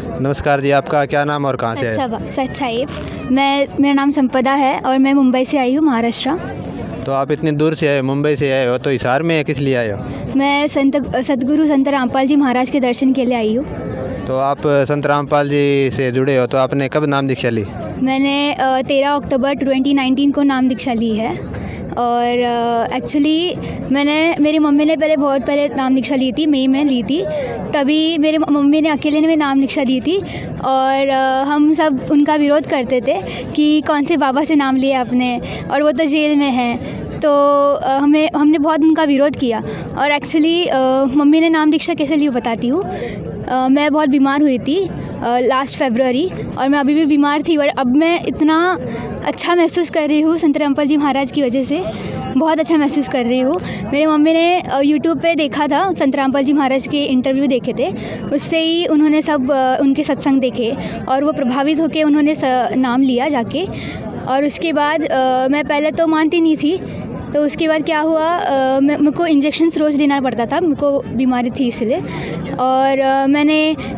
नमस्कार जी, आपका क्या नाम और कहाँ से है? सच साहिब। मेरा नाम संपदा है और मैं मुंबई से आई हूँ, महाराष्ट्र। तो आप इतनी दूर से आए, मुंबई से आए हो, तो हिसार में किस लिए आए हो? मैं सतगुरु संत रामपाल जी महाराज के दर्शन के लिए आई हूँ। तो आप संत रामपाल जी से जुड़े हो, तो आपने कब नाम दीक्षा ली? मैंने 13 अक्टूबर 2019 को नाम दीक्षा ली है। और एक्चुअली मेरी मम्मी ने बहुत पहले नाम दीक्षा ली थी, मई में ली थी। तभी मेरी मम्मी ने अकेले ने नाम दीक्षा दी थी और हम सब उनका विरोध करते थे कि कौन से बाबा से नाम लिया आपने, और वो तो जेल में हैं। तो हमने बहुत उनका विरोध किया। और एक्चुअली मम्मी ने नाम दीक्षा कैसे ली बताती हूँ। मैं बहुत बीमार हुई थी लास्ट फरवरी, और मैं अभी भी बीमार थी, बट अब मैं इतना अच्छा महसूस कर रही हूँ संत रामपाल जी महाराज की वजह से। बहुत अच्छा महसूस कर रही हूँ। मेरी मम्मी ने यूट्यूब पे देखा था, संत रामपाल जी महाराज के इंटरव्यू देखे थे, उससे ही उन्होंने सब उनके सत्संग देखे और वो प्रभावित होकर उन्होंने नाम लिया जाके। और उसके बाद मैं पहले तो मानती नहीं थी, तो उसके बाद क्या हुआ, मेरे को इंजेक्शन्स रोज़ लेना पड़ता था, मेरे को बीमारी थी इसलिए। और मैंने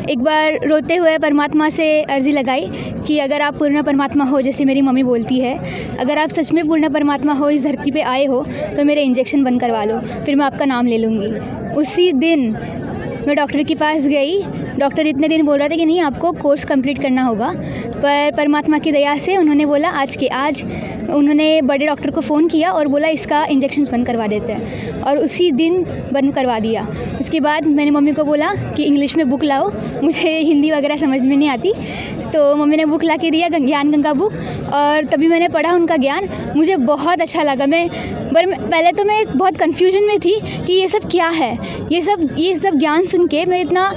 एक बार रोते हुए परमात्मा से अर्ज़ी लगाई कि अगर आप पूर्ण परमात्मा हो, जैसे मेरी मम्मी बोलती है, अगर आप सच में पूर्ण परमात्मा हो, इस धरती पे आए हो, तो मेरे इंजेक्शन बंद करवा लो, फिर मैं आपका नाम ले लूँगी। उसी दिन मैं डॉक्टर के पास गई। डॉक्टर इतने दिन बोल रहा था कि नहीं, आपको कोर्स कंप्लीट करना होगा, पर परमात्मा की दया से उन्होंने बोला आज उन्होंने बड़े डॉक्टर को फ़ोन किया और बोला इसका इंजेक्शन्स बंद करवा देते हैं, और उसी दिन बंद करवा दिया। उसके बाद मैंने मम्मी को बोला कि इंग्लिश में बुक लाओ, मुझे हिंदी वगैरह समझ में नहीं आती। तो मम्मी ने बुक ला के दिया, ज्ञान गंगा बुक, और तभी मैंने पढ़ा उनका ज्ञान। मुझे बहुत अच्छा लगा। पहले तो मैं बहुत कन्फ्यूजन में थी कि ये सब क्या है। ये सब ज्ञान सुन के मैं इतना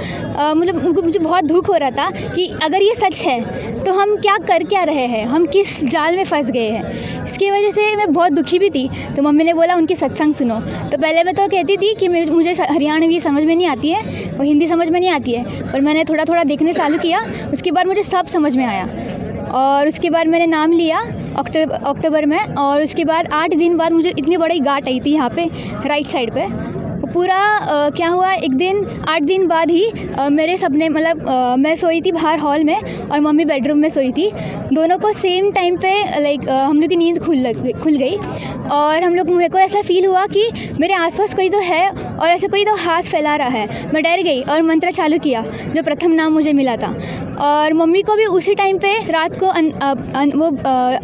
मुझे बहुत दुख हो रहा था कि अगर ये सच है तो हम क्या रहे हैं, हम किस जाल में फंस गए हैं। इसकी वजह से मैं बहुत दुखी भी थी। तो मम्मी ने बोला उनकी सत्संग सुनो। तो पहले मैं तो कहती थी कि मुझे हरियाणवी समझ में नहीं आती है और हिंदी समझ में नहीं आती है, पर मैंने थोड़ा देखने चालू किया। उसके बाद मुझे सब समझ में आया, और उसके बाद मैंने नाम लिया अक्टूबर में। और उसके बाद 8 दिन बाद मुझे इतनी बड़ी गांठ आई थी यहाँ पे राइट साइड पे। पूरा क्या हुआ, एक दिन 8 दिन बाद ही मेरे सपने, मतलब मैं सोई थी बाहर हॉल में और मम्मी बेडरूम में सोई थी। दोनों को सेम टाइम पे हम लोग की नींद खुल गई, और मेरे को ऐसा फील हुआ कि मेरे आसपास कोई तो है और ऐसे कोई तो हाथ फैला रहा है। मैं डर गई और मंत्र चालू किया, जो प्रथम नाम मुझे मिला था। और मम्मी को भी उसी टाइम पे रात को वो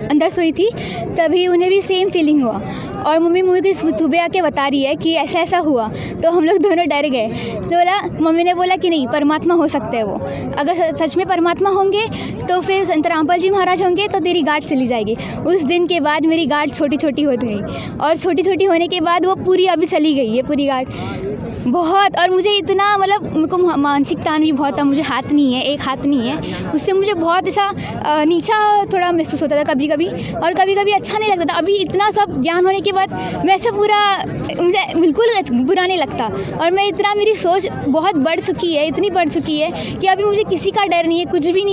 अंदर सोई थी, तभी उन्हें भी सेम फीलिंग हुआ। और मम्मी को सुबह आके बता रही है कि ऐसा हुआ। तो हम लोग दोनों डर गए। तो मम्मी ने बोला कि नहीं, परमात्मा हो सकते हैं वो। अगर सच में परमात्मा होंगे तो फिर संत रामपाल जी महाराज होंगे तो तेरी गांठ चली जाएगी। उस दिन के बाद मेरी गांठ छोटी हो गई, और छोटी होने के बाद वो पूरी अभी चली गई है पूरी गांठ बहुत। और मुझे इतना, मतलब मेरे को मानसिक तान भी बहुत था। मुझे हाथ नहीं है, एक हाथ नहीं है, उससे मुझे बहुत ऐसा नीचा थोड़ा महसूस होता था कभी कभी, और कभी कभी अच्छा नहीं लगता था। अभी इतना सब ज्ञान होने के बाद वैसे पूरा मुझे बिल्कुल बुरा नहीं लगता। और मैं इतना, मेरी सोच बहुत बढ़ चुकी है, इतनी बढ़ चुकी है कि अभी मुझे किसी का डर नहीं है, कुछ भी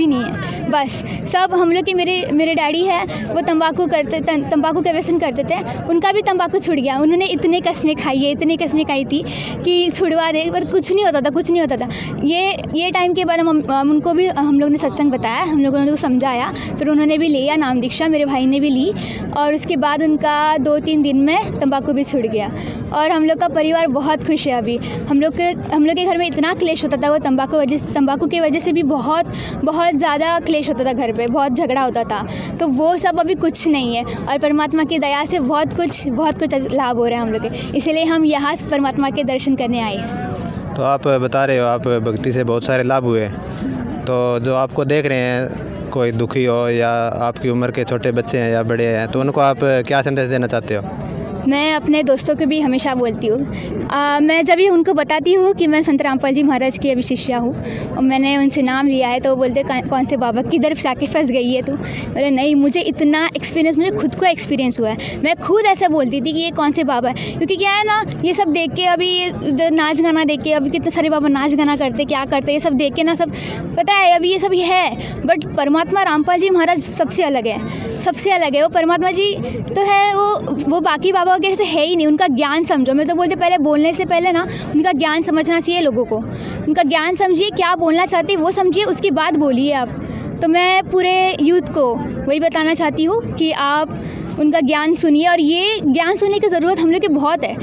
नहीं है। बस सब हम लोग के मेरे डैडी है, वो तंबाकू का व्यसन करते थे। उनका भी तंबाकू छूट गया। उन्होंने इतनी कस्में खाई थी कि छुड़वा दे, पर कुछ नहीं होता था। ये टाइम के बाद उनको भी हम लोग ने सत्संग बताया, हम लोगों ने उनको समझाया, फिर उन्होंने भी लिया नाम दीक्षा, मेरे भाई ने भी ली। और उसके बाद उनका 2-3 दिन में तंबाकू भी छूट गया, और हम लोग का परिवार बहुत खुश है अभी। हम लोग के घर में इतना क्लेश होता था, वो तंबाकू की वजह से भी बहुत ज़्यादा क्लेश होता था घर पे, बहुत झगड़ा होता था। तो वो सब अभी कुछ नहीं है, और परमात्मा की दया से बहुत कुछ लाभ हो रहा है हम लोग के। इसलिए हम यहाँ परमात्मा के दर्शन करने आए। तो आप बता रहे हो आप भक्ति से बहुत सारे लाभ हुए, तो जो आपको देख रहे हैं, कोई दुखी हो या आपकी उम्र के छोटे बच्चे हैं या बड़े हैं, तो उनको आप क्या संदेश देना चाहते हो? मैं अपने दोस्तों को भी हमेशा बोलती हूँ, मैं जब भी उनको बताती हूँ कि मैं संत रामपाल जी महाराज की अभी शिष्या हूँ और मैंने उनसे नाम लिया है, तो वो बोलते कौन से बाबा किधर जाके फंस गई है तू। बोले नहीं, मुझे इतना एक्सपीरियंस, मुझे खुद को एक्सपीरियंस हुआ है। मैं खुद ऐसे बोलती थी कि ये कौन से बाबा है, क्योंकि क्या है ना, ये सब देख के, अभी ये नाच गाना देख के, अभी कितने सारे बाबा नाच गाना करते, क्या करते, ये सब देख के ना, सब पता है अभी ये सब है। बट परमात्मा रामपाल जी महाराज सबसे अलग है, वो परमात्मा जी तो है, वो बाकी बाबा कहोगे ऐसे है ही नहीं, उनका ज्ञान समझो। मैं तो बोलती पहले बोलने से पहले ना उनका ज्ञान समझना चाहिए लोगों को। उनका ज्ञान समझिए, क्या बोलना चाहते हैं वो समझिए, उसके बाद बोलिए आप। तो मैं पूरे यूथ को वही बताना चाहती हूँ कि आप उनका ज्ञान सुनिए, और ये ज्ञान सुनने की ज़रूरत हम लोग की बहुत है।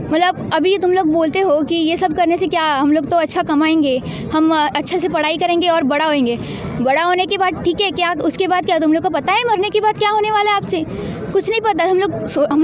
मतलब अभी तुम लोग बोलते हो कि ये सब करने से क्या, हम लोग तो अच्छा कमाएंगे, हम अच्छे से पढ़ाई करेंगे और बड़ा होएंगे। बड़ा होने के बाद ठीक है, क्या उसके बाद क्या तुम लोग को पता है मरने के बाद क्या होने वाला है? आपसे कुछ नहीं पता। हम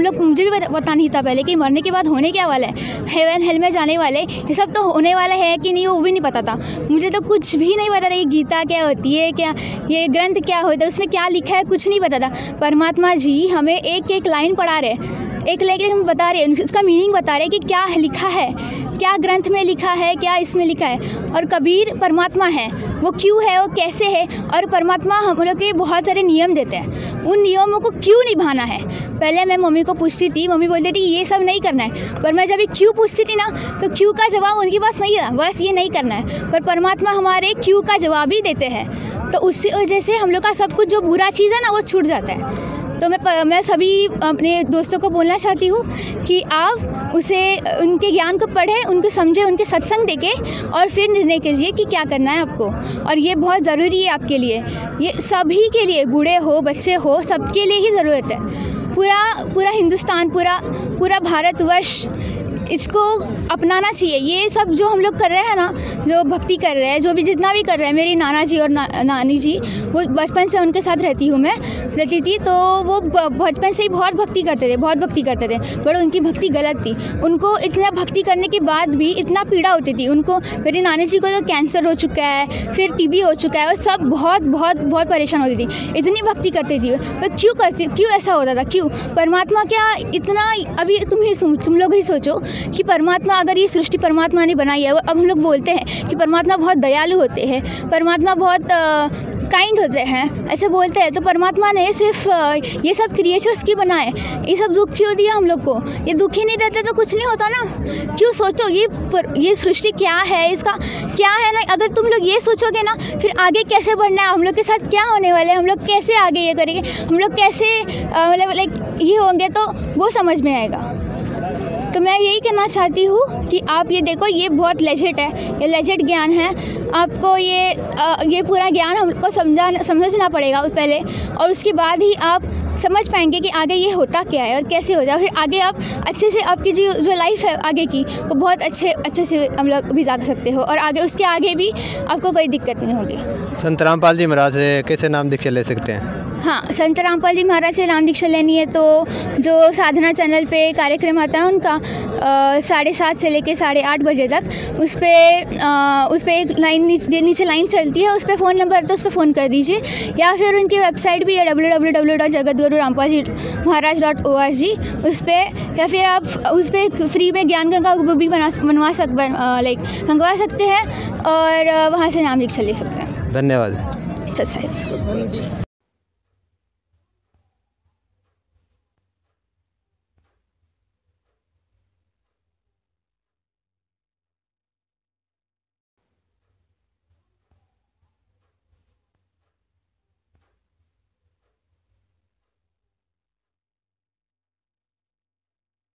लोग मुझे भी पता नहीं था पहले कि मरने के बाद होने क्या वाला है, हेवन हेल में जाने वाले, ये सब तो होने वाला है कि नहीं वो भी नहीं पता था मुझे। तो कुछ भी नहीं पता था ये गीता क्या होती है, क्या ये ग्रंथ क्या होता है, उसमें क्या लिखा है, कुछ नहीं पता था। परमात्मा जी हमें एक एक लाइन पढ़ा रहे, एक लेके हम बता रहे हैं, उसका मीनिंग बता रहे हैं कि क्या लिखा है, क्या ग्रंथ में लिखा है, क्या इसमें लिखा है। और कबीर परमात्मा है, वो क्यों है, वो कैसे है, और परमात्मा हम लोग के बहुत सारे नियम देते हैं, उन नियमों को क्यों निभाना है। पहले मैं मम्मी को पूछती थी, मम्मी बोलती थी ये सब नहीं करना है, पर मैं जब ये क्यों पूछती थी ना तो क्यों का जवाब उनके पास नहीं था, बस ये नहीं करना है। पर परमात्मा हमारे क्यों का जवाब ही देते हैं, तो उसकी वजह से हम लोग का सब कुछ जो बुरा चीज़ है ना वो छूट जाता है। तो मैं सभी अपने दोस्तों को बोलना चाहती हूँ कि आप उसे उनके ज्ञान को पढ़ें, उनको समझें, उनके सत्संग देखें और फिर निर्णय कीजिए कि क्या करना है आपको। और ये बहुत ज़रूरी है आपके लिए, ये सभी के लिए, बूढ़े हो बच्चे हो सबके लिए ही ज़रूरत है। पूरा हिंदुस्तान, पूरा भारतवर्ष इसको अपनाना चाहिए। ये सब जो हम लोग कर रहे हैं ना, जो भक्ति कर रहे हैं, जो भी जितना भी कर रहे हैं, मेरी नाना जी और नानी जी, वो बचपन से उनके साथ रहती थी, तो वो बचपन से ही बहुत भक्ति करते थे, बट उनकी भक्ति गलत थी। उनको इतना भक्ति करने के बाद भी इतना पीड़ा होती थी उनको। मेरी नानी जी को तो कैंसर हो चुका है, फिर टीबी हो चुका है, और सब बहुत परेशान होती थी, इतनी भक्ति करती थी। पर क्यों ऐसा होता था, क्यों? परमात्मा क्या इतना, अभी तुम लोग ही सोचो कि परमात्मा, अगर ये सृष्टि परमात्मा ने बनाई है, अब हम लोग बोलते हैं कि परमात्मा बहुत दयालु होते हैं, परमात्मा बहुत काइंड होते हैं, ऐसे बोलते हैं। तो परमात्मा ने सिर्फ ये सब क्रिएचर्स क्यों बनाए, ये सब दुख क्यों दिया हम लोग को? ये दुख ही नहीं देते तो कुछ नहीं होता ना। क्यों सोचो ये सृष्टि क्या है, इसका क्या है ना। अगर तुम लोग ये सोचोगे ना, फिर आगे कैसे बढ़ना है, हम लोग के साथ क्या होने वाला है, हम लोग कैसे आगे ये करेंगे, हम लोग कैसे मतलब ये होंगे, तो वो समझ में आएगा। तो मैं यही कहना चाहती हूँ कि आप ये देखो, ये बहुत लेजिट है, ये लेजिट ज्ञान है। आपको ये पूरा ज्ञान हमको समझना पड़ेगा पहले, और उसके बाद ही आप समझ पाएंगे कि आगे ये होता क्या है और कैसे हो जाए। फिर आगे आप अच्छे से आपकी जो लाइफ है आगे की, वो बहुत अच्छे से हम लोग भी जा सकते हो, और आगे उसके आगे भी आपको कोई दिक्कत नहीं होगी। संत रामपाल जी महाराज से कैसे नाम दीक्षा ले सकते हैं? हाँ, संत रामपाल जी महाराज से नाम दीक्षा लेनी है तो जो साधना चैनल पे कार्यक्रम आता है उनका 7:30 से लेके 8:30 बजे तक, उस पर एक लाइन नीचे लाइन चलती है, उस पर फ़ोन नंबर तो उस पर फ़ोन कर दीजिए, या फिर उनकी वेबसाइट भी है www.jagatgururampaji.org, उस पर, या फिर आप उस पर फ्री में ज्ञान गंगा बुक भी मंगवा सकते हैं, और वहाँ से नाम दीक्षा ले सकते हैं। धन्यवाद। अच्छा साहब।